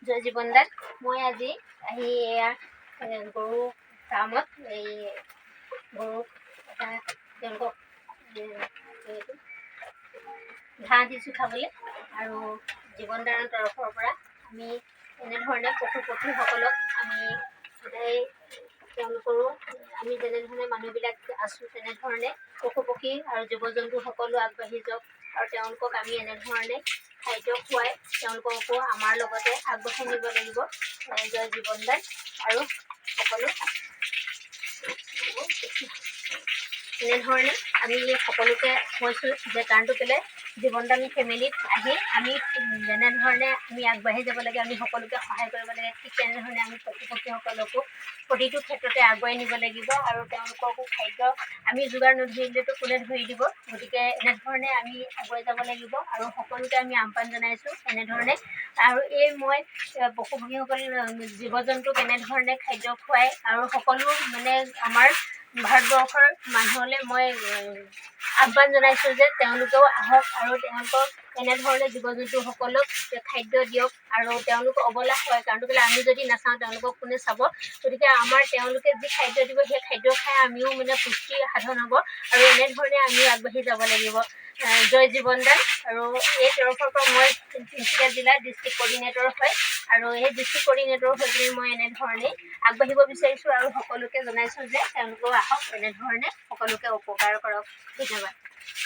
জয় জীৱন দাস। মই আজি আহি এয়া গৰু ফাৰ্মত এই গৰুক এটা তেওঁলোকক ঘাঁহ দিছোঁ খাবলৈ। আৰু জীৱন দানৰ তৰফৰ পৰা আমি এনেধৰণে পশুপক্ষীসকলক আমি সদায় তেওঁলোকৰো আমি যেনেধৰণে মানুহবিলাক আছোঁ তেনেধৰণে পশুপক্ষী আৰু জীৱ জন্তু সকলো আগবাঢ়ি যাওক আৰু তেওঁলোকক আমি এনেধৰণে খাদ্য খুৱাই তেওঁলোককো আমাৰ লগতে আগবঢ়াই নিব লাগিব। জয় জীৱন দাস। আৰু সকলো এনেধৰণে আমি সকলোকে কৈছোঁ যে কাৰণটো কেলৈ জীৱন দান ফেমিলিত আহি আমি যেনেধৰণে আমি আগবাঢ়ি যাব লাগে, আমি সকলোকে সহায় কৰিব লাগে, ঠিক তেনেধৰণে আমি পশুপক্ষীসকলকো প্ৰতিটো ক্ষেত্ৰতে আগুৱাই নিব লাগিব। আৰু তেওঁলোককো খাদ্য আমি যোগাৰ নধৰিলেতো কোনে ধৰি দিব। গতিকে এনেধৰণে আমি আগুৱাই যাব লাগিব আৰু সকলোকে আমি আহ্বান জনাইছোঁ এনেধৰণে। আৰু মই পশুপক্ষীসকল জীৱ জন্তুক এনেধৰণে খাদ্য খুৱাই আৰু সকলো আমাৰ ভাৰতবৰ্ষৰ মানুহলৈ মই আহ্বান জনাইছোঁ যে তেওঁলোকেও আহক আৰু তেওঁলোকক এনেধৰণে জীৱ জন্তুসকলক খাদ্য দিয়ক আৰু তেওঁলোক অবলা হয়। কাৰণটো কেলৈ আমি যদি নাচাওঁ তেওঁলোকক কোনে চাব। গতিকে আমাৰ তেওঁলোকে যি খাদ্য দিব সেই খাদ্য খাই আমিও পুষ্টি সাধন হ'ব আৰু এনেধৰণে আমিও আগবাঢ়ি যাব লাগিব। জয় জীৱন দান। আৰু এই তৰফৰ পৰা মই তিনিচুকীয়া জিলাৰ ডিষ্ট্ৰিক্ট ক'ৰ্ডিনেটৰ হয় আৰু এই ডিষ্ট্ৰিক্ট ক'ৰ্ডিনেটৰ হৈ পিনি মই এনেধৰণে আগবাঢ়িব বিচাৰিছোঁ আৰু সকলোকে জনাইছোঁ যে তেওঁলোকেও আহক, এনেধৰণে সকলোকে উপকাৰ কৰক। ধন্যবাদ।